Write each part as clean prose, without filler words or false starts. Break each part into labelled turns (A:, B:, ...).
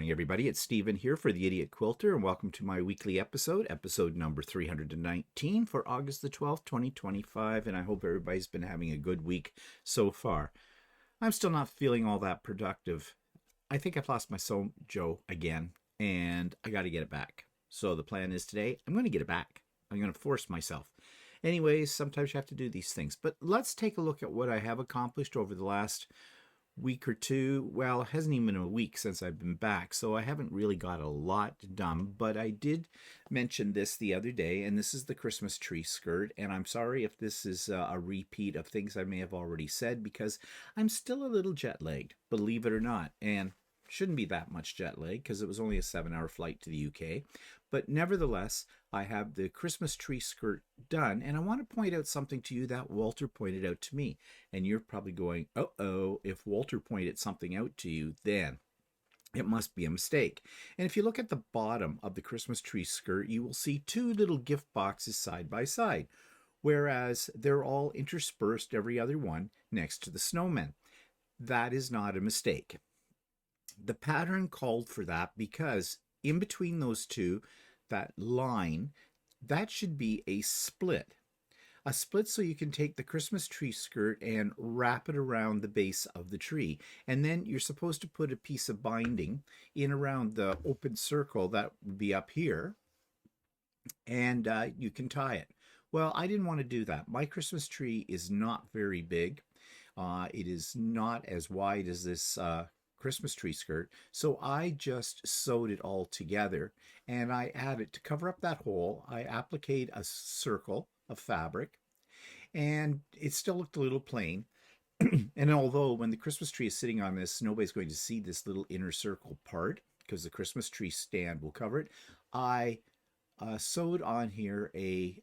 A: morning, everybody. It's Stephen here for the Idiot Quilter, and welcome to my weekly episode number 319 for August the 12th, 2025. And I hope everybody's been having a good week so far. I'm still not feeling all that productive. I think I've lost my Joe again, and I got to get it back. So the plan is today, I'm going to get it back. I'm going to force myself. Anyways, sometimes you have to do these things. But let's take a look at what I have accomplished over the last week or two. Well, it hasn't even been a week since I've been back, so I haven't really got a lot done, but I did mention this the other day, and this is the Christmas tree skirt, and I'm sorry if this is a repeat of things I may have already said, because I'm still a little jet-lagged, believe it or not, and shouldn't be that much jet lag because it was only a 7-hour flight to the UK. But nevertheless, I have the Christmas tree skirt done, and I want to point out something to you that Walter pointed out to me. And you're probably going, uh-oh, if Walter pointed something out to you, then it must be a mistake. And if you look at the bottom of the Christmas tree skirt, you will see two little gift boxes side by side, whereas they're all interspersed, every other one, next to the snowman. That is not a mistake. The pattern called for that because in between those two, that line, that should be a split. A split so you can take the Christmas tree skirt and wrap it around the base of the tree. And then you're supposed to put a piece of binding in around the open circle that would be up here, and you can tie it. Well, I didn't want to do that. My Christmas tree is not very big. It is not as wide as this Christmas tree skirt, so I just sewed it all together, and I added, to cover up that hole, I appliqued a circle of fabric, and it still looked a little plain. And although when the Christmas tree is sitting on this, nobody's going to see this little inner circle part because the Christmas tree stand will cover it, I sewed on here a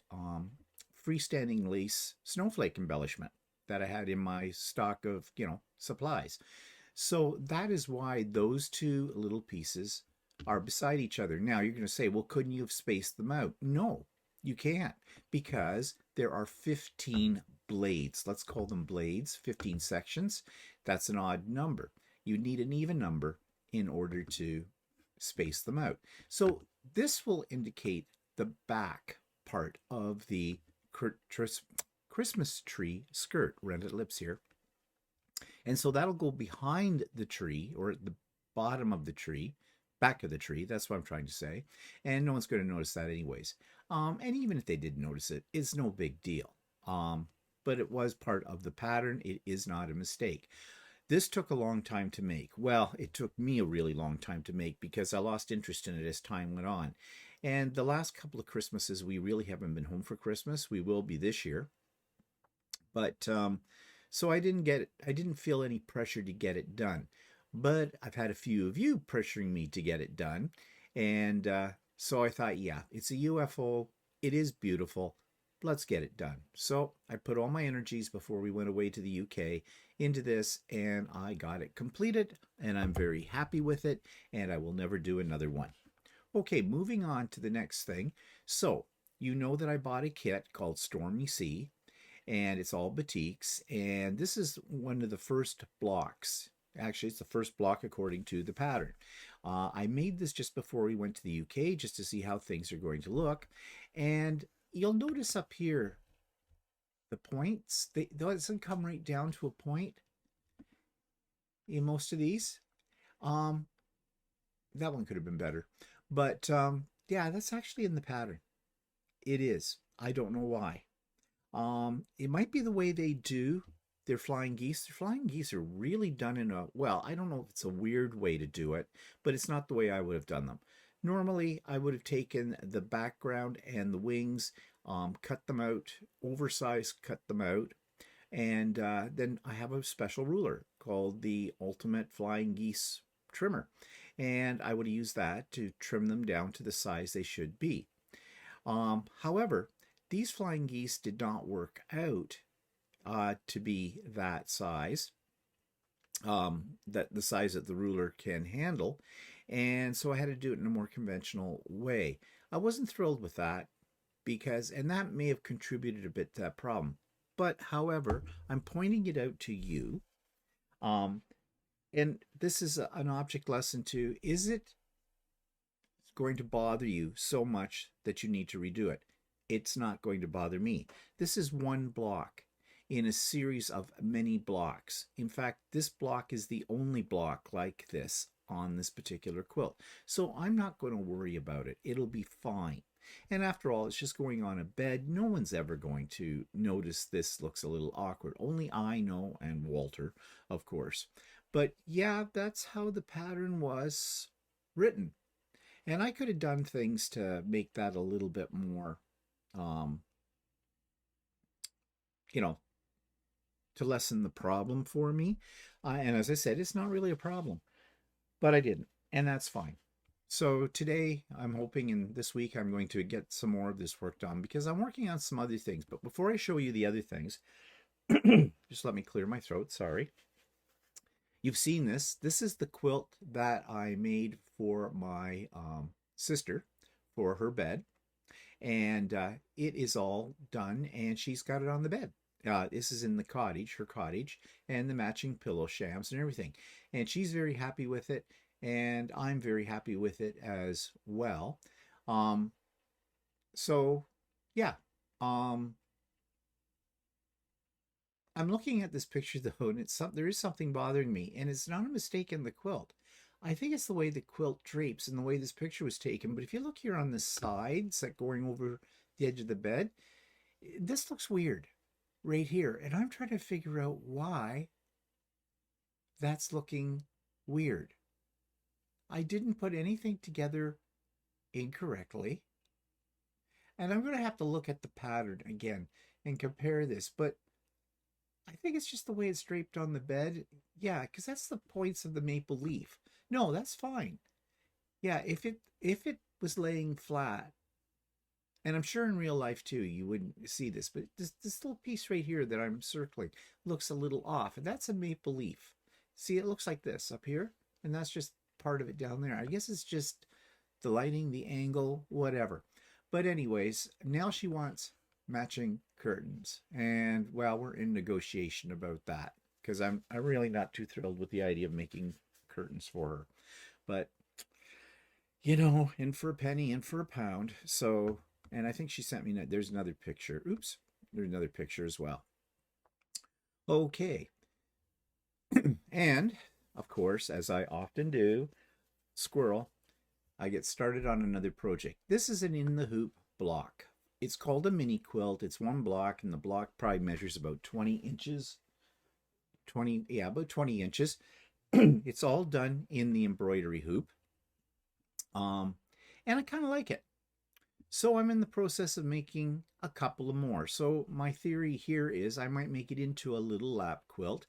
A: freestanding lace snowflake embellishment that I had in my stock of, supplies. So that is why those two little pieces are beside each other. Now you're going to say, well, couldn't you have spaced them out? No, you can't, because there are 15 blades. Let's call them blades, 15 sections. That's an odd number. You need an even number in order to space them out. So this will indicate the back part of the Christmas tree skirt. Rented lips here. And so that'll go behind the tree, or at the bottom of the tree, back of the tree. That's what I'm trying to say. And no one's going to notice that anyways. And even if they did notice it, it's no big deal. But it was part of the pattern. It is not a mistake. This took a long time to make. Well, it took me a really long time to make because I lost interest in it as time went on. And the last couple of Christmases, we really haven't been home for Christmas. We will be this year. But so I didn't feel any pressure to get it done. But I've had a few of you pressuring me to get it done. And so I thought, yeah, it's a UFO. It is beautiful. Let's get it done. So I put all my energies before we went away to the UK into this, and I got it completed, and I'm very happy with it, and I will never do another one. Okay, moving on to the next thing. So you know that I bought a kit called Stormy Sea, and it's all batiks, and this is one of the first blocks. Actually, it's the first block according to the pattern. I made this just before we went to the UK just to see how things are going to look, and you'll notice up here the points, they doesn't come right down to a point in most of these. That one could have been better, but yeah, that's actually in the pattern. It is. I don't know why. It might be the way they do their flying geese. Their flying geese are really done in a, well, I don't know if it's a weird way to do it, but it's not the way I would have done them. Normally, I would have taken the background and the wings, cut them out, oversized, cut them out, and then I have a special ruler called the Ultimate Flying Geese Trimmer, and I would use that to trim them down to the size they should be. However, these flying geese did not work out to be that size, that the size that the ruler can handle, and so I had to do it in a more conventional way. I wasn't thrilled with that because, and that may have contributed a bit to that problem. But however, I'm pointing it out to you And this is an object lesson too. Is it going to bother you so much that you need to redo it? It's not going to bother me. This is one block in a series of many blocks. In fact, this block is the only block like this on this particular quilt. So I'm not going to worry about it. It'll be fine. And after all, it's just going on a bed. No one's ever going to notice this looks a little awkward. Only I know, and Walter, of course. But yeah, that's how the pattern was written. And I could have done things to make that a little bit more, um, you know, to lessen the problem for me. And as I said, it's not really a problem, but I didn't, and that's fine. So today I'm hoping, and this week I'm going to get some more of this work done because I'm working on some other things. But before I show you the other things, just let me clear my throat. Sorry. You've seen this. This is the quilt that I made for my sister for her bed. And it is all done, and she's got it on the bed. This is in the cottage, her cottage, and the matching pillow shams and everything. And she's very happy with it, and I'm very happy with it as well. Um, so, yeah. Um, I'm looking at this picture though, and there is something bothering me, and it's not a mistake in the quilt. I think it's the way the quilt drapes and the way this picture was taken. But if you look here on the sides, like going over the edge of the bed, this looks weird right here. And I'm trying to figure out why that's looking weird. I didn't put anything together incorrectly. And I'm going to have to look at the pattern again and compare this. But I think it's just the way it's draped on the bed. Yeah, because that's the points of the maple leaf. No, that's fine. Yeah, if it was laying flat, and I'm sure in real life too, you wouldn't see this, but this little piece right here that I'm circling looks a little off, and that's a maple leaf. See, it looks like this up here, and that's just part of it down there. I guess it's just the lighting, the angle, whatever. But anyways, now she wants matching curtains, and well, we're in negotiation about that because I'm really not too thrilled with the idea of making curtains for her. But in for a penny, in for a pound. So, and I think she sent me, there's another picture. Oops, there's another picture as well. Okay. And, of course, as I often do, squirrel, I get started on another project. This is an in the hoop block. It's called a mini quilt. It's one block, and the block probably measures about 20 inches. About 20 inches. It's all done in the embroidery hoop. And I kind of like it. So I'm in the process of making a couple of more. So my theory here is I might make it into a little lap quilt.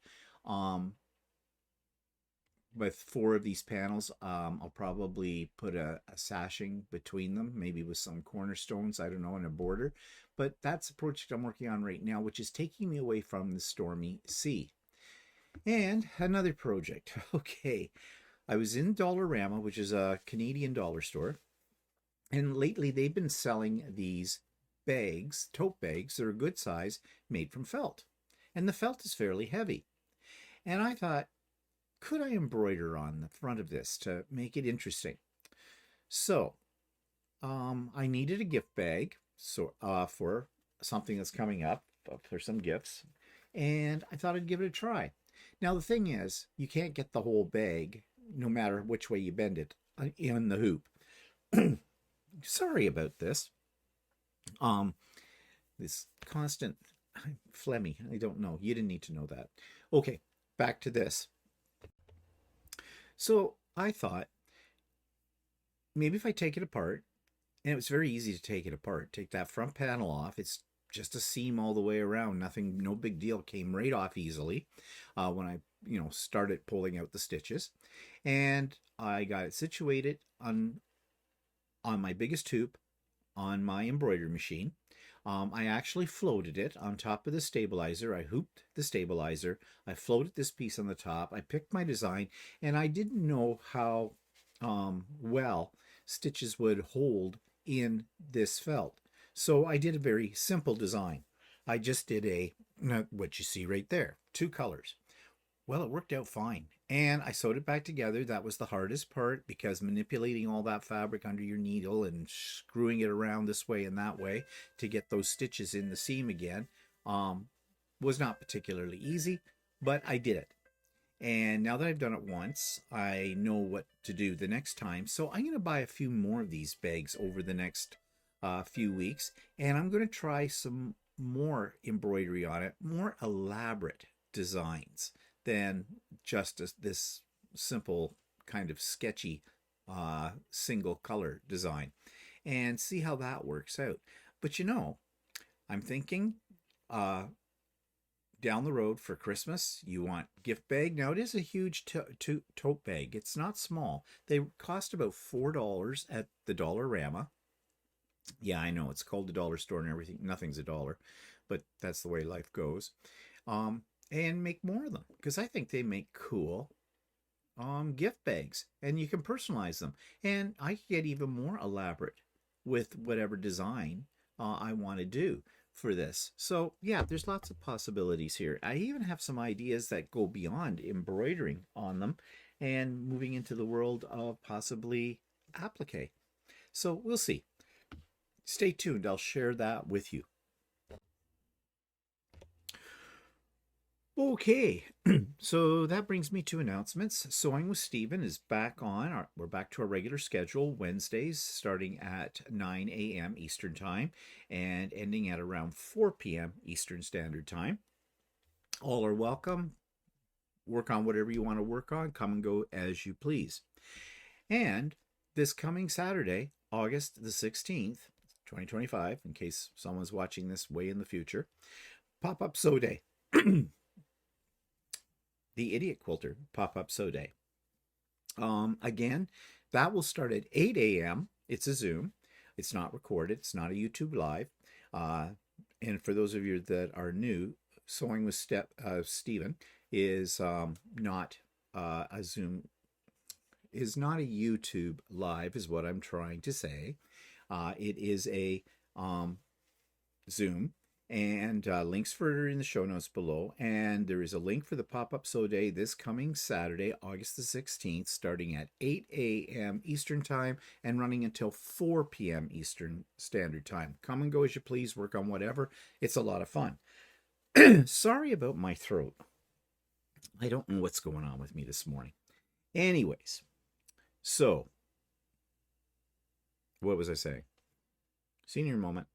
A: With 4 of these panels, I'll probably put a sashing between them, maybe with some cornerstones, I don't know, and a border. But that's a project I'm working on right now, which is taking me away from the Stormy Sea. And another project. Okay, I was in Dollarama, which is a Canadian dollar store, and lately they've been selling these bags, tote bags, that are good size, made from felt. And the felt is fairly heavy. And I thought, could I embroider on the front of this to make it interesting? So I needed a gift bag for something that's coming up, for some gifts, and I thought I'd give it a try. Now the thing is, you can't get the whole bag, no matter which way you bend it, in the hoop. Sorry about this. This constant phlegmy. I don't know. You didn't need to know that. Okay, back to this. So I thought maybe if I take it apart, and it was very easy to take it apart, take that front panel off. It's just a seam all the way around. Nothing, no big deal. Came right off easily when I, started pulling out the stitches. And I got it situated on my biggest hoop on my embroidery machine. I actually floated it on top of the stabilizer. I hooped the stabilizer. I floated this piece on the top. I picked my design, and I didn't know how well stitches would hold in this felt. So I did a very simple design. I just did what you see right there, 2 colors. Well, it worked out fine. And I sewed it back together. That was the hardest part because manipulating all that fabric under your needle and screwing it around this way and that way to get those stitches in the seam again um, was not particularly easy, but I did it. And now that I've done it once, I know what to do the next time. So I'm going to buy a few more of these bags over the next few weeks. And I'm going to try some more embroidery on it, more elaborate designs than just this simple kind of sketchy single color design, and see how that works out. But I'm thinking down the road for Christmas, you want gift bag. Now it is a huge tote bag. It's not small. They cost about $4 at the Dollarama. Yeah, I know it's called the dollar store and everything. Nothing's a dollar, but that's the way life goes. And make more of them because I think they make cool gift bags, and you can personalize them. And I can get even more elaborate with whatever design I want to do for this. So yeah, there's lots of possibilities here. I even have some ideas that go beyond embroidering on them and moving into the world of possibly applique. So we'll see. Stay tuned. I'll share that with you. Okay, so that brings me to announcements. Sewing with Stephen is back on. We're back to our regular schedule, Wednesdays starting at 9 a.m. Eastern Time and ending at around 4 p.m. Eastern Standard Time. All are welcome. Work on whatever you want to work on. Come and go as you please. And this coming Saturday, August the 16th, 2025, in case someone's watching this way in the future, Popup Sew Day. The Idiot Quilter Pop-Up Sew Day. Again, that will start at 8 a.m. It's a Zoom. It's not recorded. It's not a YouTube Live. And for those of you that are new, Sewing with Stephen is not a Zoom, is not a YouTube Live, is what I'm trying to say. It is a Zoom. And links for in the show notes below. And there is a link for the Pop-Up Sew Day this coming Saturday, August the 16th, starting at 8 a.m. Eastern Time and running until 4 p.m. Eastern Standard Time. Come and go as you please, work on whatever. It's a lot of fun. Sorry about my throat. I don't know what's going on with me this morning. Anyways, so what was I saying? Senior moment.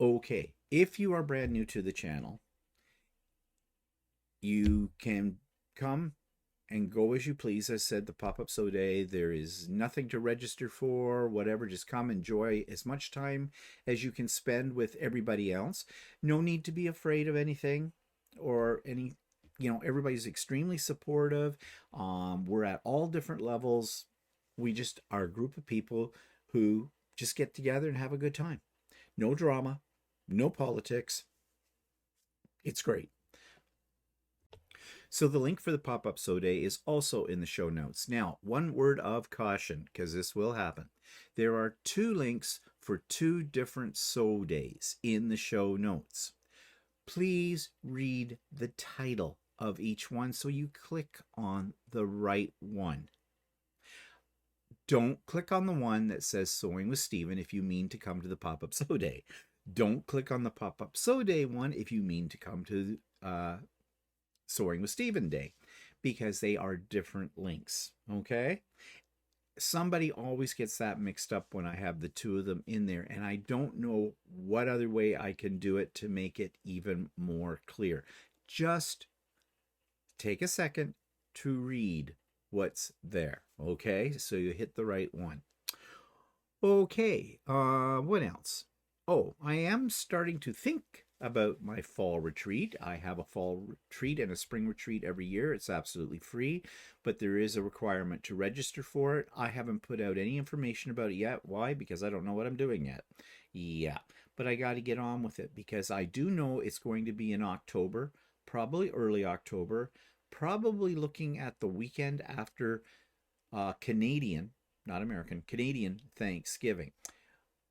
A: Okay, if you are brand new to the channel, you can come and go as you please. As I said, the Pop-Up Sew Day, there is nothing to register for, whatever. Just come, enjoy as much time as you can spend with everybody else. No need to be afraid of anything or any, everybody's extremely supportive. We're at all different levels. We just are a group of people who just get together and have a good time. No drama. No politics. It's great. So the link for the Pop-Up Sew Day is also in the show notes. Now, one word of caution, because this will happen. There are 2 links for 2 different sew days in the show notes. Please read the title of each one so you click on the right one. Don't click on the one that says Sewing with Stephen if you mean to come to the Pop-Up Sew Day. Don't click on the Pop-Up Sew Day one if you mean to come to Sewing with Stephen Day, because they are different links, okay? Somebody always gets that mixed up when I have the 2 of them in there, and I don't know what other way I can do it to make it even more clear. Just take a second to read what's there, okay? So you hit the right one. Okay, what else? Oh, I am starting to think about my fall retreat. I have a fall retreat and a spring retreat every year. It's absolutely free, but there is a requirement to register for it. I haven't put out any information about it yet. Why? Because I don't know what I'm doing yet. Yeah, but I got to get on with it because I do know it's going to be in October, probably early October, probably looking at the weekend after Canadian, not American, Canadian Thanksgiving.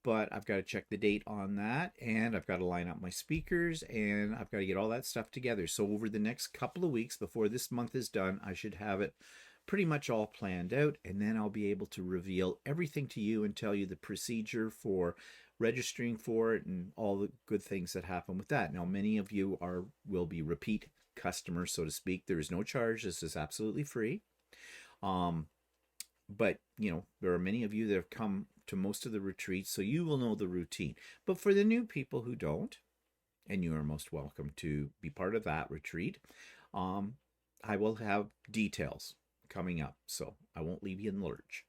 A: but I've got to check the date on that, and I've got to line up my speakers, and I've got to get all that stuff together. So over the next couple of weeks before this month is done, I should have it pretty much all planned out, and then I'll be able to reveal everything to you and tell you the procedure for registering for it and all the good things that happen with that. Now, many of you will be repeat customers, so to speak. There is no charge. This is absolutely free. But, you know, there are many of you that have come to most of the retreats, so you will know the routine. But for the new people who don't, and you are most welcome to be part of that retreat, I will have details coming up, so I won't leave you in the lurch.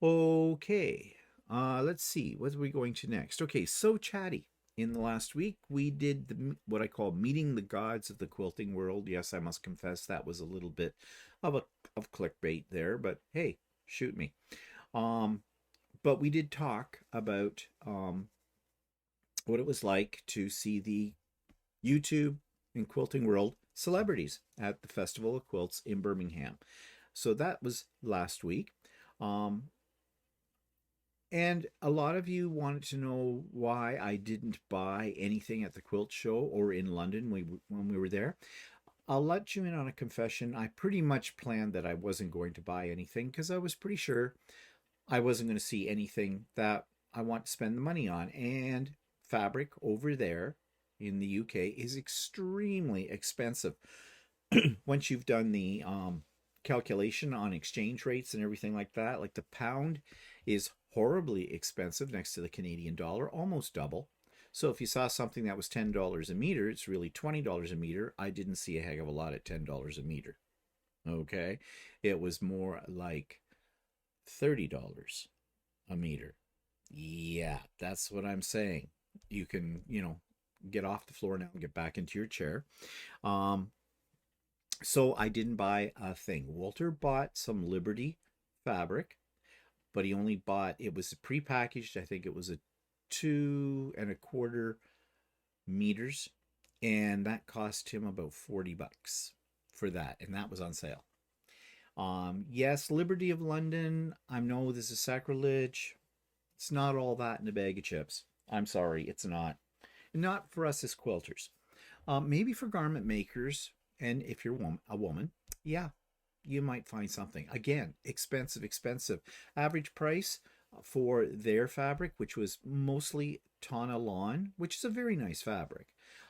A: Okay, let's see, what are we going to next? Okay, So Chatty. In the last week, we did what I call meeting the gods of the quilting world. Yes, I must confess that was a little bit of clickbait there, but hey, shoot me. But we did talk about what it was like to see the YouTube and quilting world celebrities at the Festival of Quilts in Birmingham. So that was last week. And a lot of you wanted to know why I didn't buy anything at the quilt show or in London when we were there. I'll let you in on a confession. I pretty much planned that I wasn't going to buy anything because I was pretty sure I wasn't going to see anything that I want to spend the money on. And fabric over there in the UK is extremely expensive. Once you've done the calculation on exchange rates and everything like that, like the pound is horribly expensive next to the Canadian dollar, almost double. So if you saw something that was $10 a meter, it's really $20 a meter. I didn't see a heck of a lot at $10 a meter. Okay, it was more like $30 a meter. Yeah, that's what I'm saying. You can, get off the floor now and get back into your chair. So I didn't buy a thing. Walter bought some Liberty fabric, but he only bought, it was prepackaged. I think it was a 2.25 meters, and that cost him about $40 for that, and that was on sale. Yes, Liberty of London, I know this is sacrilege. It's not all that in a bag of chips. I'm sorry, it's not. Not for us as quilters. Maybe for garment makers, and if you're a woman, yeah, you might find something. Again, expensive. Average price for their fabric, which was mostly Tana lawn, which is a very nice fabric,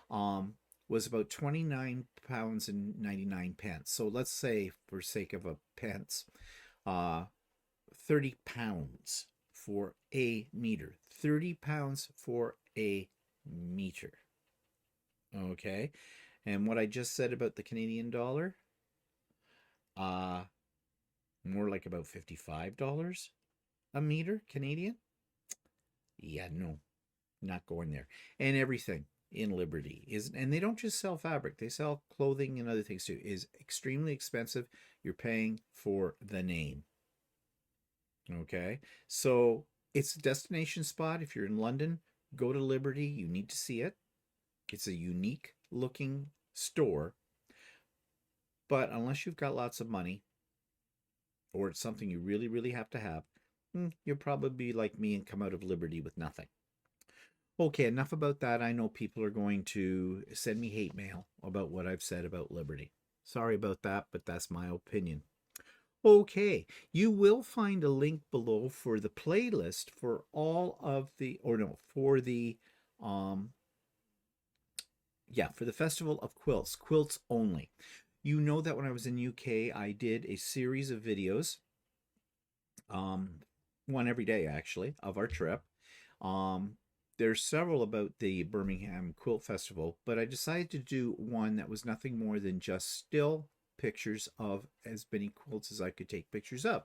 A: was about £29.99. So let's say, for sake of a pence, 30 pounds for a meter. 30 pounds for a meter. Okay. And what I just said about the Canadian dollar, more like about $55 a meter Canadian. Yeah, no, not going there. And everything in Liberty is, and they don't just sell fabric, they sell clothing and other things too, is extremely expensive. You're paying for the name. Okay, so it's a destination spot. If you're in London, go to Liberty. You need to see it. It's a unique looking store, but unless you've got lots of money or it's something you really have to have, you'll probably be like me and come out of Liberty with nothing. Okay, enough about that. I know people are going to send me hate mail about what I've said about Liberty. Sorry about that, but that's my opinion. Okay, you will find a link below for the playlist for all of the, for the Festival of Quilts, quilts only. You know that when I was in UK, I did a series of videos, one every day actually, of our trip. There's several about the Birmingham Quilt Festival, but I decided to do one that was nothing more than just still pictures of as many quilts as I could take pictures of.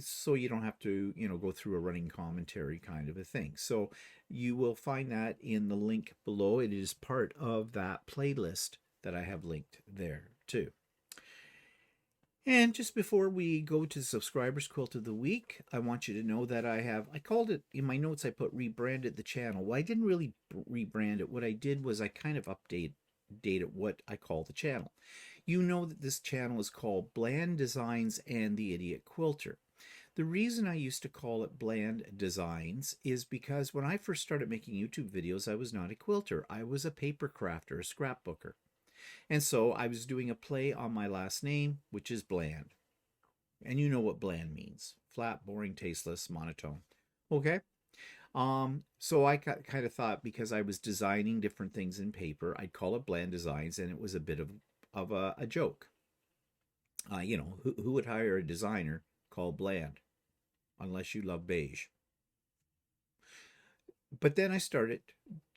A: So you don't have to, go through a running commentary kind of a thing. So you will find that in the link below. It is part of that playlist that I have linked there too. And just before we go to the subscribers quilt of the week, I want you to know that I called it, in my notes I put rebranded the channel. Well, I didn't really rebrand it. What I did was I kind of updated what I call the channel. You know that this channel is called Bland Designs and the Idiot Quilter. The reason I used to call it Bland Designs is because when I first started making YouTube videos, I was not a quilter. I was a paper crafter, a scrapbooker. And so I was doing a play on my last name, which is Bland. And you know what bland means. Flat, boring, tasteless, monotone. Okay? So I kind of thought because I was designing different things in paper, I'd call it Bland Designs, and it was a bit of a joke. Who would hire a designer called Bland unless you love beige? But then I started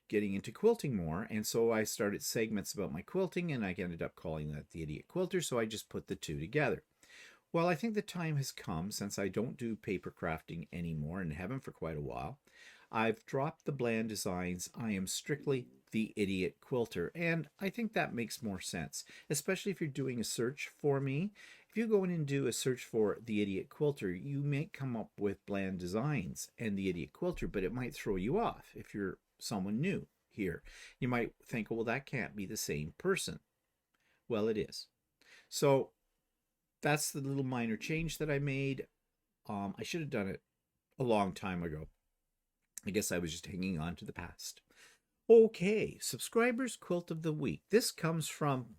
A: getting into quilting more, and so I started segments about my quilting, and I ended up calling that the Idiot Quilter, so I just put the two together. Well, I think the time has come, since I don't do paper crafting anymore and haven't for quite a while. I've dropped the Bland Designs. I am strictly the Idiot Quilter, and I think that makes more sense, especially if you're doing a search for me. If you go in and do a search for the Idiot Quilter, you may come up with Bland Designs and the Idiot Quilter, but it might throw you off if you're someone new here. You might think, well, that can't be the same person. Well, it is. So that's the little minor change that I made. I should have done it a long time ago. I guess I was just hanging on to the past. Okay, subscribers quilt of the week. This comes from,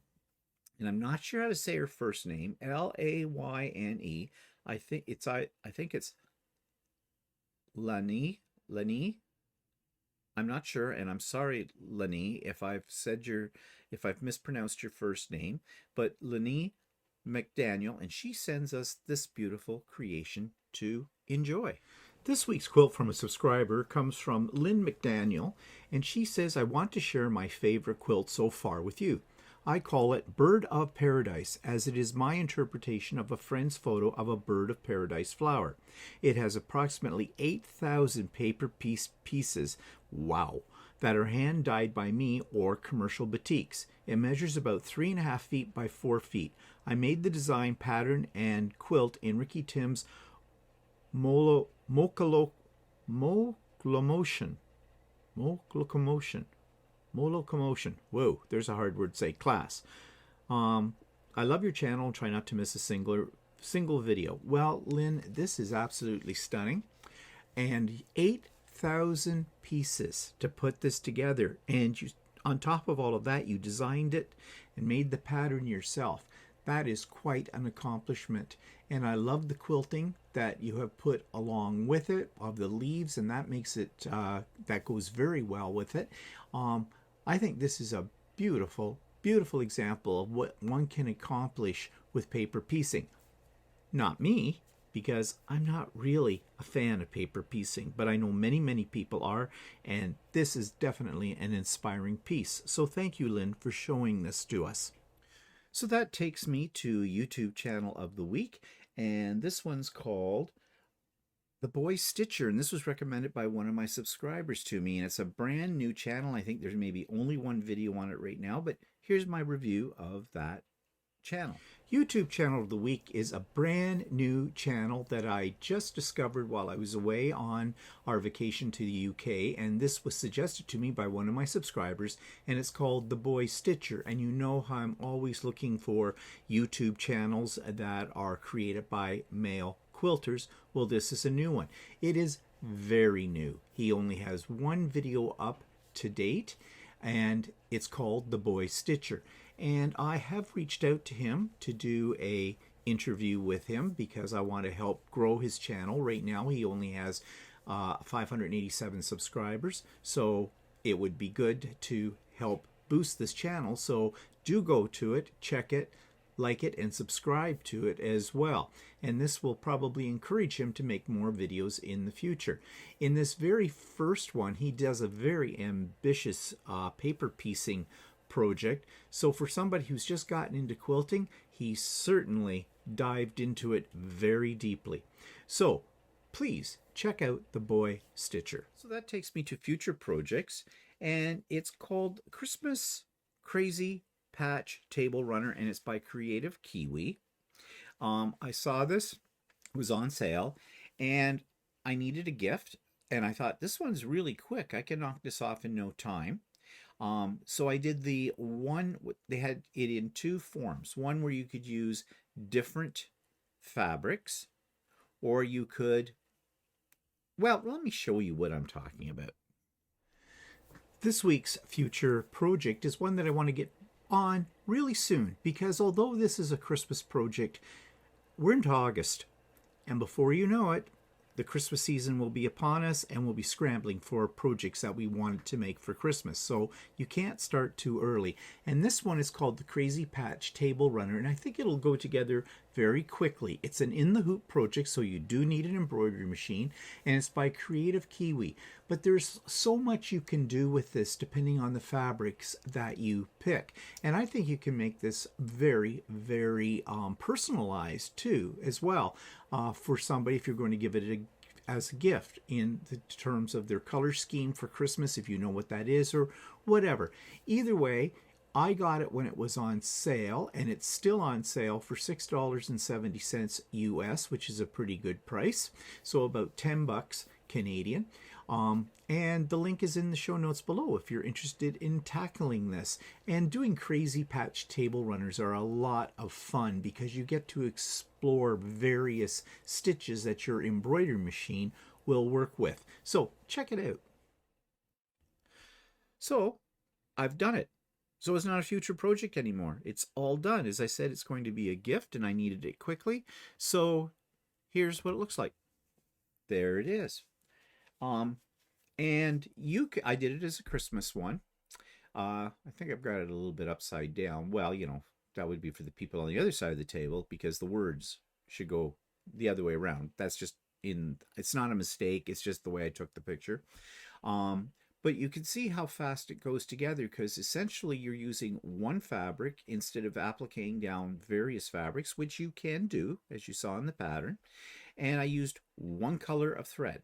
A: and I'm not sure how to say her first name, Layne. I think it's Lani. I'm not sure, and I'm sorry, Lani, if I've mispronounced your first name, but Lani McDaniel, and she sends us this beautiful creation to enjoy. This week's quilt from a subscriber comes from Lynn McDaniel, and she says, I want to share my favorite quilt so far with you. I call it Bird of Paradise, as it is my interpretation of a friend's photo of a bird of paradise flower. It has approximately 8,000 paper pieces, wow, that are hand dyed by me or commercial batiks. It measures about 3.5 feet by 4 feet. I made the design, pattern, and quilt in Ricky Tim's Molocomotion. Whoa, there's a hard word to say. Class. I love your channel and try not to miss a single video. Well, Lynn, this is absolutely stunning. And 8,000 pieces to put this together. And you, on top of all of that, you designed it and made the pattern yourself. That is quite an accomplishment. And I love the quilting that you have put along with it of the leaves, and that makes it, that goes very well with it. I think this is a beautiful, beautiful example of what one can accomplish with paper piecing. Not me, because I'm not really a fan of paper piecing, but I know many, many people are, and this is definitely an inspiring piece. So thank you, Lynn, for showing this to us. So that takes me to YouTube channel of the week, and this one's called The Boy Stitcher, and this was recommended by one of my subscribers to me, and it's a brand new channel. I think there's maybe only one video on it right now, but here's my review of that channel. YouTube channel of the week is a brand new channel that I just discovered while I was away on our vacation to the UK, and this was suggested to me by one of my subscribers, and it's called The Boy Stitcher. And you know how I'm always looking for YouTube channels that are created by male quilters. Well, this is a new one. It is very new. He only has one video up to date, and it's called The Boy Stitcher. And I have reached out to him to do a interview with him because I want to help grow his channel. Right now he only has 587 subscribers, so it would be good to help boost this channel. So do go to it, check it, like it, and subscribe to it as well. And this will probably encourage him to make more videos in the future. In this very first one, he does a very ambitious paper piecing project. So for somebody who's just gotten into quilting, he certainly dived into it very deeply. So please check out The Boy Stitcher. So that takes me to future projects, and it's called Christmas Crazy Patch Table Runner, and it's by Creative Kiwi. I saw this, it was on sale, and I needed a gift, and I thought this one's really quick. I can knock this off in no time. So I did the one, they had it in two forms. One where you could use different fabrics, or you could, well, let me show you what I'm talking about. This week's future project is one that I want to get on really soon, because although this is a Christmas project, we're into August, and before you know it, the Christmas season will be upon us, and we'll be scrambling for projects that we wanted to make for Christmas. So you can't start too early. And this one is called the Crazy Patch Table Runner, and I think it'll go together very quickly. It's an in the hoop project, so you do need an embroidery machine, and it's by Creative Kiwi. But there's so much you can do with this depending on the fabrics that you pick. And I think you can make this very, very personalized too, as well, for somebody if you're going to give it as a gift in the terms of their color scheme for Christmas, if you know what that is, or whatever. Either way, I got it when it was on sale, and it's still on sale for $6.70 US, which is a pretty good price. So about 10 bucks Canadian. And the link is in the show notes below if you're interested in tackling this. And doing crazy patch table runners are a lot of fun because you get to explore various stitches that your embroidery machine will work with. So check it out. So I've done it. So it's not a future project anymore. It's all done. As I said, it's going to be a gift, and I needed it quickly. So here's what it looks like. There it is. And I did it as a Christmas one. I think I've got it a little bit upside down. Well, you know, that would be for the people on the other side of the table, because the words should go the other way around. That's just it's not a mistake. It's just the way I took the picture. But you can see how fast it goes together, because essentially you're using one fabric instead of appliquing down various fabrics, which you can do, as you saw in the pattern. And I used one color of thread.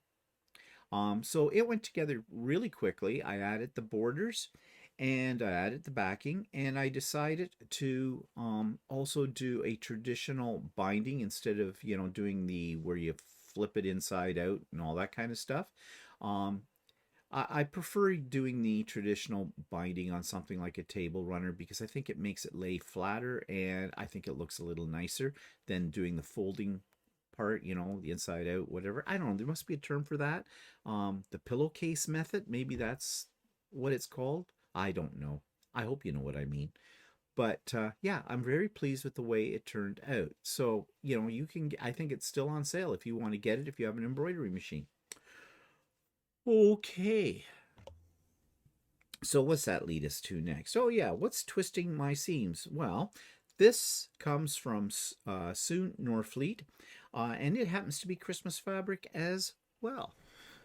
A: So it went together really quickly. I added the borders and I added the backing, and I decided to also do a traditional binding instead of, you know, doing the where you flip it inside out and all that kind of stuff. I prefer doing the traditional binding on something like a table runner, because I think it makes it lay flatter, and I think it looks a little nicer than doing the folding part, you know, the inside out, whatever. I don't know. There must be a term for that. The pillowcase method, maybe that's what it's called. I don't know. I hope you know what I mean. But yeah, I'm very pleased with the way it turned out. So, you know, I think it's still on sale if you want to get it, if you have an embroidery machine. Okay. So what's that lead us to next? Oh yeah, what's twisting my seams? Well, this comes from Sue Norfleet, and it happens to be Christmas fabric as well.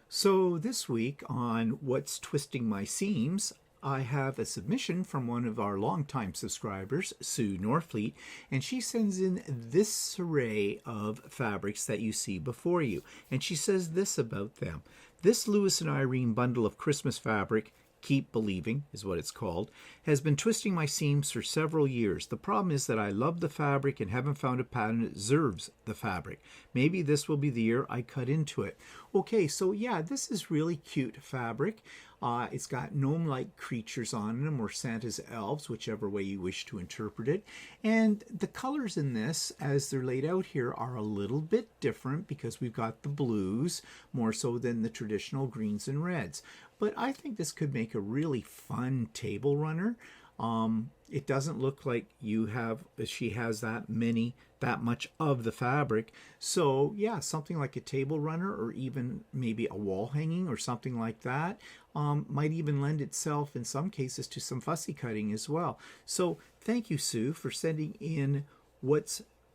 A: So this week on What's Twisting My Seams, I have a submission from one of our longtime subscribers, Sue Norfleet, and she sends in this array of fabrics that you see before you. And she says this about them. This Lewis and Irene bundle of Christmas fabric, Keep Believing is what it's called, has been twisting my seams for several years. The problem is that I love the fabric and haven't found a pattern that deserves the fabric. Maybe this will be the year I cut into it. Okay, so yeah, this is really cute fabric. It's got gnome-like creatures on them, or Santa's elves, whichever way you wish to interpret it. And the colors in this, as they're laid out here, are a little bit different because we've got the blues more so than the traditional greens and reds. But I think this could make a really fun table runner. It doesn't look like she has that much of the fabric. So yeah, something like a table runner, or even maybe a wall hanging or something like that, might even lend itself in some cases to some fussy cutting as well. So thank you, Sue, for sending in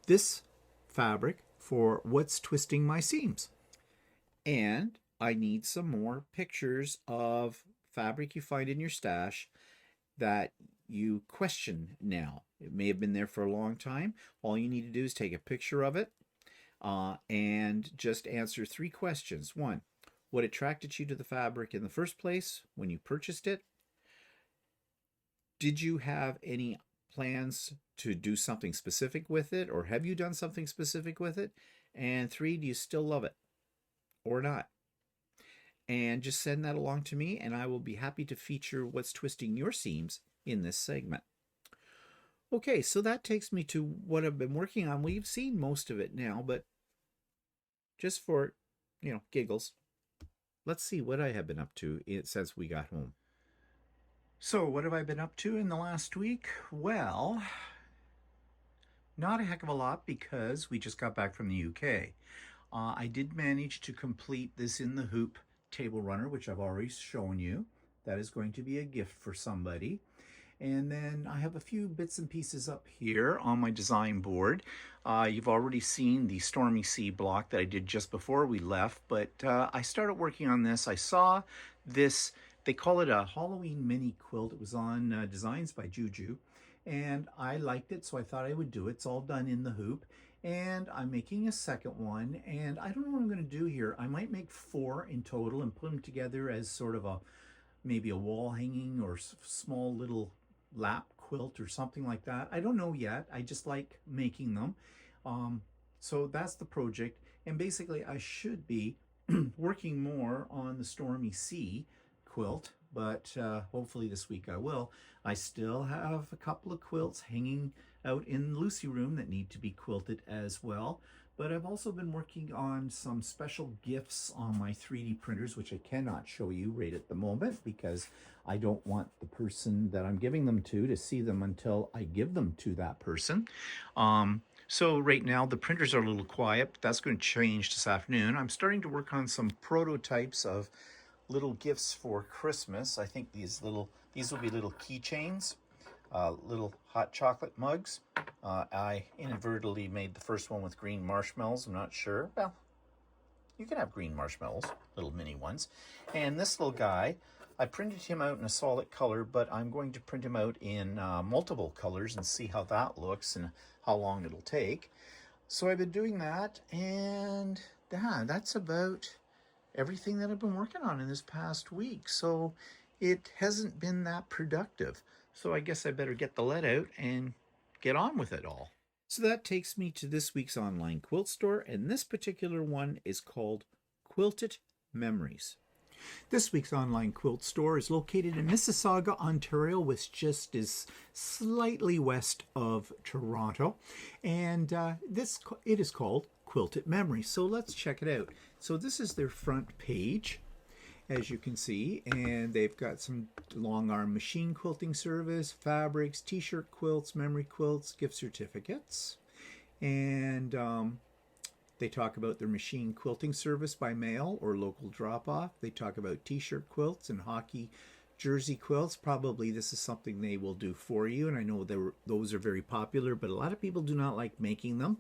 A: this fabric for What's Twisting My Seams. And I need some more pictures of fabric you find in your stash that you question now. It may have been there for a long time. All you need to do is take a picture of it and just answer 3 questions. 1, what attracted you to the fabric in the first place when you purchased it? Did you have any plans to do something specific with it, or have you done something specific with it? And 3, do you still love it or not? And just send that along to me, and I will be happy to feature what's twisting your seams in this segment. Okay, so that takes me to what I've been working on. We've seen most of it now, but just for, giggles. Let's see what I have been up to since we got home. So, what have I been up to in the last week? Well, not a heck of a lot because we just got back from the UK. I did manage to complete this in the hoop table runner, which I've already shown you. That is going to be a gift for somebody. And then I have a few bits and pieces up here on my design board. You've already seen the Stormy Sea block that I did just before we left, but I started working on this. I saw this, they call it a Halloween mini quilt. It was on Designs by Juju, and I liked it, so I thought I would do it. It's all done in the hoop, and I'm making a second one, and I don't know what I'm going to do here. I might make 4 in total and put them together as sort of a maybe a wall hanging or small little lap quilt or something like that. I don't know yet. I just like making them. So that's the project. And basically I should be working more on the Stormy Sea quilt, but hopefully this week I will. I still have a couple of quilts hanging out in Lucy room that need to be quilted as well. But I've also been working on some special gifts on my 3D printers, which I cannot show you right at the moment because I don't want the person that I'm giving them to see them until I give them to that person. So right now the printers are a little quiet, but that's going to change this afternoon. I'm starting to work on some prototypes of little gifts for Christmas. I think these will be little keychains. Little hot chocolate mugs. I inadvertently made the first one with green marshmallows. I'm not sure. Well, you can have green marshmallows, little mini ones. And this little guy, I printed him out in a solid color, but I'm going to print him out in multiple colors and see how that looks and how long it'll take. So I've been doing that, and that's about everything that I've been working on in this past week. So it hasn't been that productive. So I guess I better get the lead out and get on with it all. So that takes me to this week's online quilt store, and this particular one is called Quilted Memories. This week's online quilt store is located in Mississauga, Ontario, which just is slightly west of Toronto, and it is called Quilted Memories. So let's check it out. So this is their front page, as you can see, and they've got some long arm machine quilting service, fabrics, t-shirt quilts, memory quilts, gift certificates, and they talk about their machine quilting service by mail or local drop-off. They talk about t-shirt quilts and hockey jersey quilts. Probably this is something they will do for you, and I know those are very popular, but a lot of people do not like making them,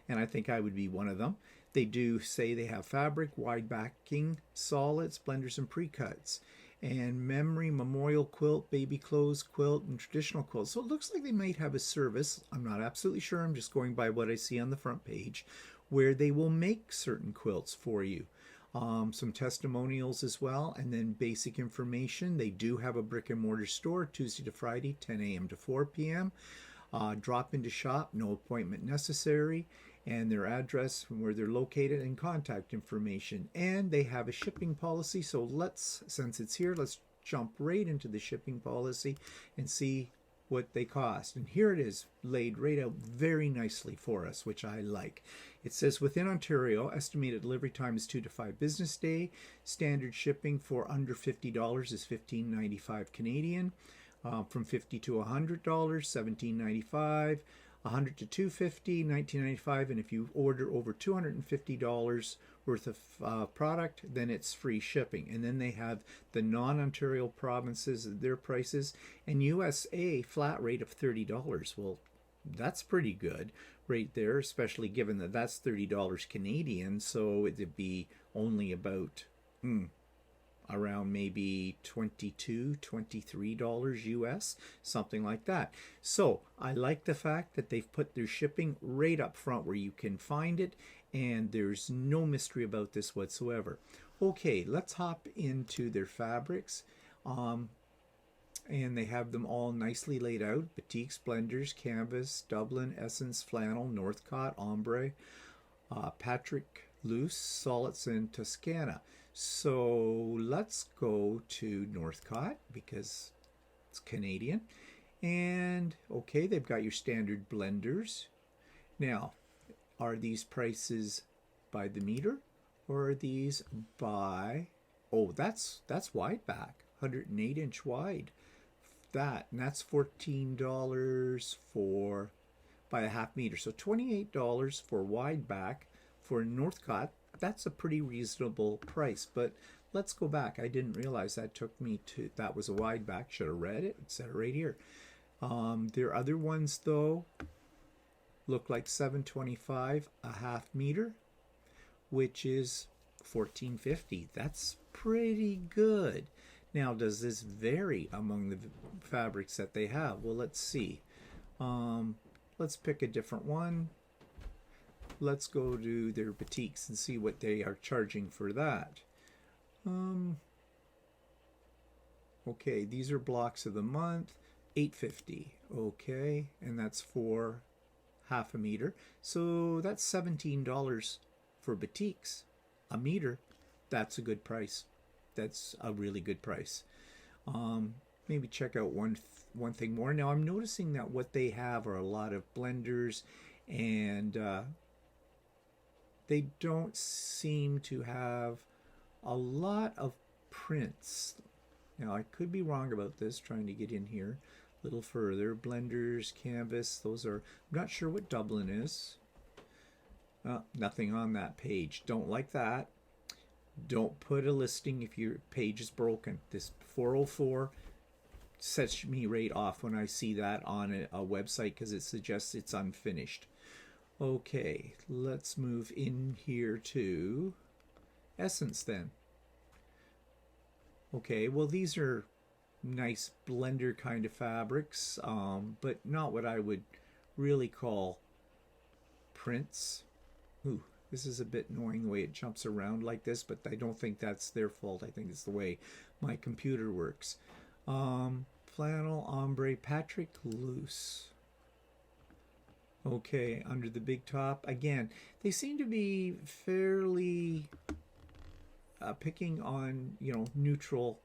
A: and I think I would be one of them. They do say they have fabric, wide backing, solids, blenders, and pre-cuts, and memory, memorial quilt, baby clothes quilt, and traditional quilt. So it looks like they might have a service. I'm not absolutely sure. I'm just going by what I see on the front page, where they will make certain quilts for you. Some testimonials as well, and then basic information. They do have a brick and mortar store Tuesday to Friday, 10 a.m. to 4 p.m. Drop into shop, no appointment necessary, and their address, where they're located, and contact information. And they have a shipping policy, so since it's here, let's jump right into the shipping policy and see what they cost. And here it is, laid right out very nicely for us, which I like. It says within Ontario, estimated delivery time is 2 to 5 business day. Standard shipping for under $50 is $15.95 Canadian. From $50 to $100, $17.95. $100 to $250, $19.95, and if you order over $250 worth of product, then it's free shipping. And then they have the non-Ontario provinces, their prices, and USA flat rate of $30. Well, that's pretty good right there, especially given that that's $30 Canadian, so it'd be only about around maybe $22, $23 US, something like that. So I like the fact that they've put their shipping right up front where you can find it, and there's no mystery about this whatsoever. Okay, let's hop into their fabrics. And they have them all nicely laid out: batik, blenders, canvas, Dublin, essence, flannel, Northcott, ombre, Patrick loose, solids, and Toscana. So let's go to Northcott because it's Canadian. And okay, they've got your standard blenders. Now, are these prices by the meter, or are these by, oh, that's wide back, 108-inch wide. And that's $14 for by a half meter. So $28 for wide back for North Cot. That's a pretty reasonable price. But let's go back. I didn't realize that took me to, that was a wide back. Should have read it. It said it right here. There are other ones though. Look like $7.25 a half meter, which is $14.50. That's pretty good. Now, does this vary among the fabrics that they have? Well, let's see. Let's pick a different one. Let's go to their boutiques and see what they are charging for that. Okay, these are blocks of the month, $8.50. Okay, and that's for half a meter. So that's $17 for boutiques. A meter, that's a good price. That's a really good price. Maybe check out one thing more. Now I'm noticing that what they have are a lot of blenders, and they don't seem to have a lot of prints. Now I could be wrong about this, trying to get in here a little further. Blenders, canvas, those are, I'm not sure what Dublin is. Nothing on that page. Don't like that. Don't put a listing if your page is broken. This 404 sets me right off when I see that on a website, because it suggests it's unfinished. Okay, let's move in here to Essence then. Okay, well these are nice blender kind of fabrics, but not what I would really call prints. Ooh, this is a bit annoying the way it jumps around like this, but I don't think that's their fault. I think it's the way my computer works. Flannel, ombre, Patrick Loose. Okay, under the big top. Again, they seem to be fairly picking on, you know, neutral,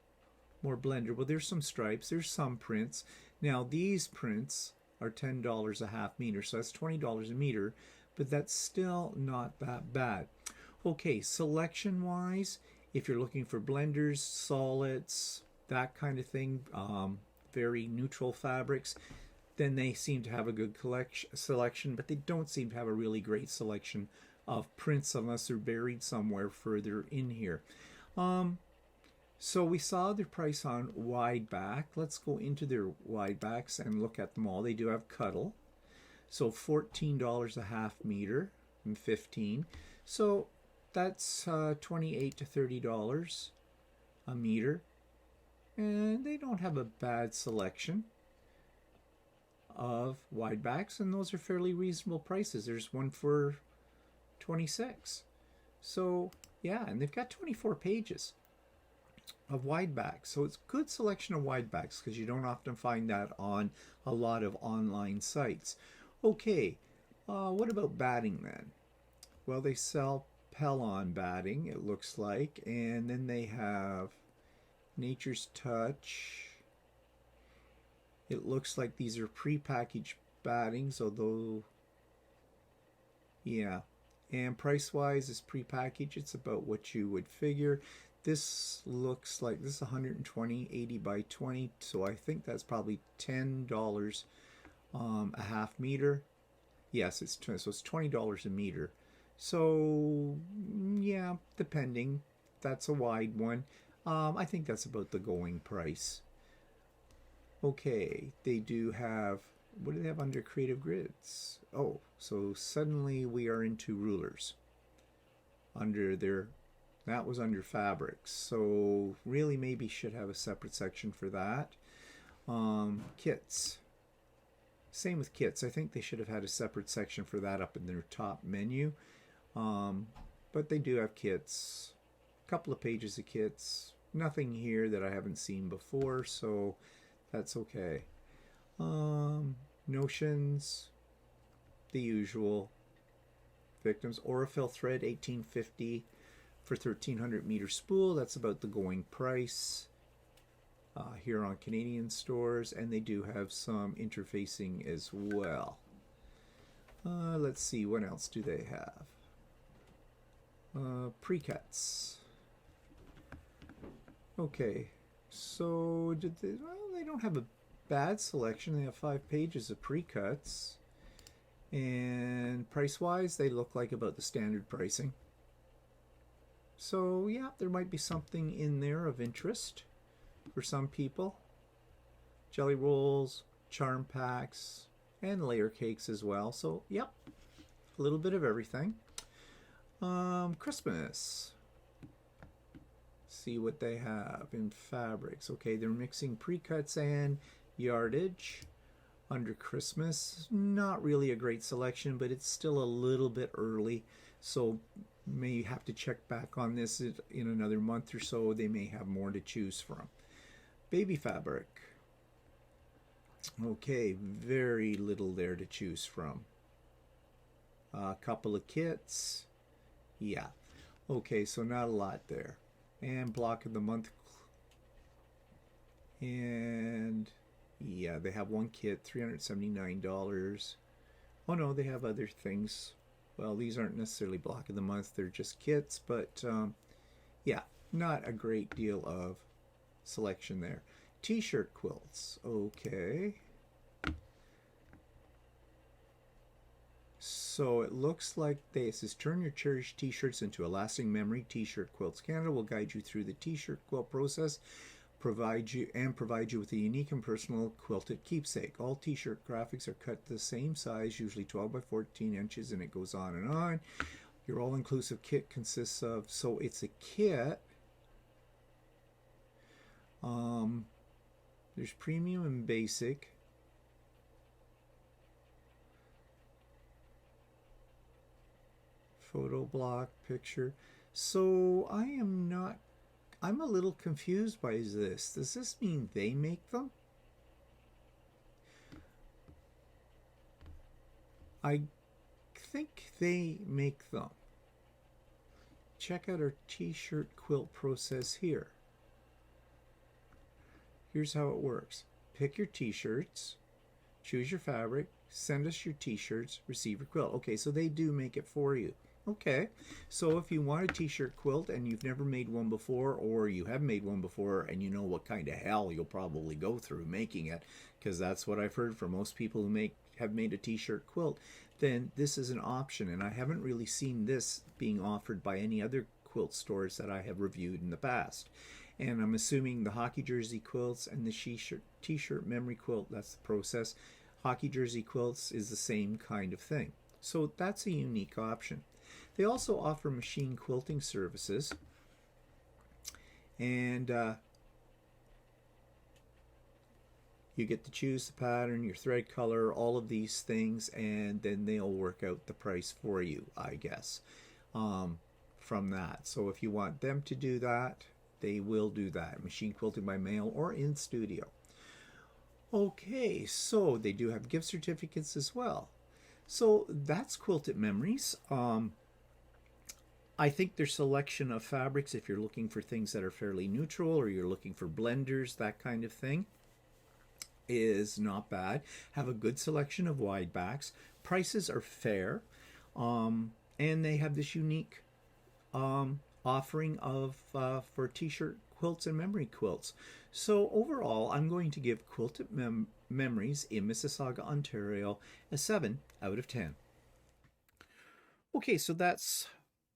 A: more blender. Well, there's some stripes, there's some prints. Now, these prints are $10 a half meter, so that's $20 a meter, but that's still not that bad. Okay, selection-wise, if you're looking for blenders, solids, that kind of thing, very neutral fabrics, then they seem to have a good selection, but they don't seem to have a really great selection of prints unless they're buried somewhere further in here. So we saw their price on wide back. Let's go into their wide backs and look at them all. They do have Cuddle. So $14 a half meter and $15. So that's $28 to $30 a meter. And they don't have a bad selection of wide backs, and those are fairly reasonable prices. There's one for $26. So yeah, and they've got 24 pages of wide backs. So it's a good selection of wide backs, because you don't often find that on a lot of online sites. Okay, what about batting then? Well, they sell Pellon batting, it looks like, and then they have Nature's Touch. It looks like these are pre-packaged battings, although, yeah. And price-wise, is pre-packaged. It's about what you would figure. This looks like, this is 120, 80 by 20, so I think that's probably $10 a half meter. Yes, it's so it's $20 a meter. So yeah, depending. That's a wide one. I think that's about the going price. Okay, they do have, what do they have under Creative Grids? Oh, so suddenly we are into rulers. Under their, that was under fabrics. So really maybe should have a separate section for that. Kits. Same with kits. I think they should have had a separate section for that up in their top menu. But they do have kits. A couple of pages of kits. Nothing here that I haven't seen before, so that's okay. Notions, the usual. Victims, Aurifil thread, $18.50 for 1,300 meter spool. That's about the going price here on Canadian stores, and they do have some interfacing as well. Let's see, what else do they have? Pre-cuts. Okay, so they don't have a bad selection. They have 5 pages of pre-cuts. And price-wise, they look like about the standard pricing. So yeah, there might be something in there of interest for some people. Jelly rolls, charm packs, and layer cakes as well. So yep, a little bit of everything. Christmas. See what they have in fabrics. Okay, they're mixing pre-cuts and yardage. Under Christmas, not really a great selection, but it's still a little bit early, so may have to check back on this in another month or so. They may have more to choose from. Baby fabric. Okay, very little there to choose from. A couple of kits. Yeah. Okay, so not a lot there. And block of the month. And yeah, they have one kit, $379. Oh no, they have other things. Well, these aren't necessarily block of the month, they're just kits, but yeah, not a great deal of selection there. T-shirt quilts, okay. So it looks like this is turn your cherished t-shirts into a lasting memory. T-shirt Quilts Canada will guide you through the t-shirt quilt process, provide you with a unique and personal quilted keepsake. All t-shirt graphics are cut the same size, usually 12 by 14 inches, and it goes on and on. Your all-inclusive kit consists of, so it's a kit. There's premium and basic. Photo block, picture. So I'm a little confused by this. Does this mean they make them? I think they make them. Check out our t-shirt quilt process here. Here's how it works. Pick your t-shirts, choose your fabric, send us your t-shirts, receive your quilt. Okay, so they do make it for you. Okay, so if you want a t-shirt quilt and you've never made one before, or you have made one before and you know what kind of hell you'll probably go through making it, because that's what I've heard from most people who have made a t-shirt quilt, then this is an option. And I haven't really seen this being offered by any other quilt stores that I have reviewed in the past. And I'm assuming the hockey jersey quilts and the t-shirt memory quilt, that's the process. Hockey jersey quilts is the same kind of thing. So that's a unique option. They also offer machine quilting services, and you get to choose the pattern, your thread color, all of these things, and then they'll work out the price for you, I guess, from that. So if you want them to do that, they will do that. Machine quilting by mail or in studio. Okay, so they do have gift certificates as well. So that's Quilted Memories. I think their selection of fabrics, if you're looking for things that are fairly neutral or you're looking for blenders, that kind of thing, is not bad. Have a good selection of wide backs. Prices are fair. And they have this unique offering of for t-shirt quilts and memory quilts. So overall, I'm going to give Quilted Memories in Mississauga, Ontario, a 7 out of 10. Okay, so that's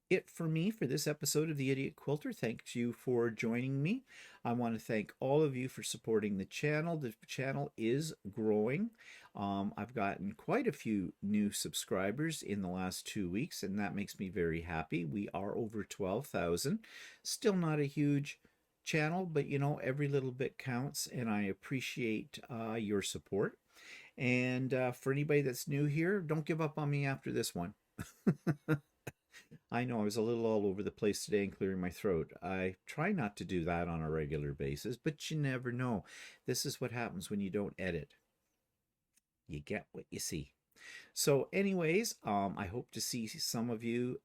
A: it for me for this episode of the Idiot Quilter. Thank you for joining me. I want to thank all of you for supporting the channel. The channel is growing. I've gotten quite a few new subscribers in the last 2 weeks, and that makes me very happy. We are over 12,000. Still not a huge channel, but you know, every little bit counts, and I appreciate your support. And for anybody that's new here, don't give up on me after this one. I know I was a little all over the place today and clearing my throat. I try not to do that on a regular basis, but you never know. This is what happens when you don't edit. You get what you see. So anyways, I hope to see some of you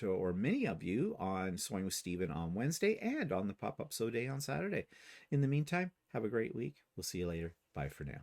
A: or many of you on Sewing with Stephen on Wednesday and on the Pop-Up Sew Day on Saturday. In the meantime, have a great week. We'll see you later. Bye for now.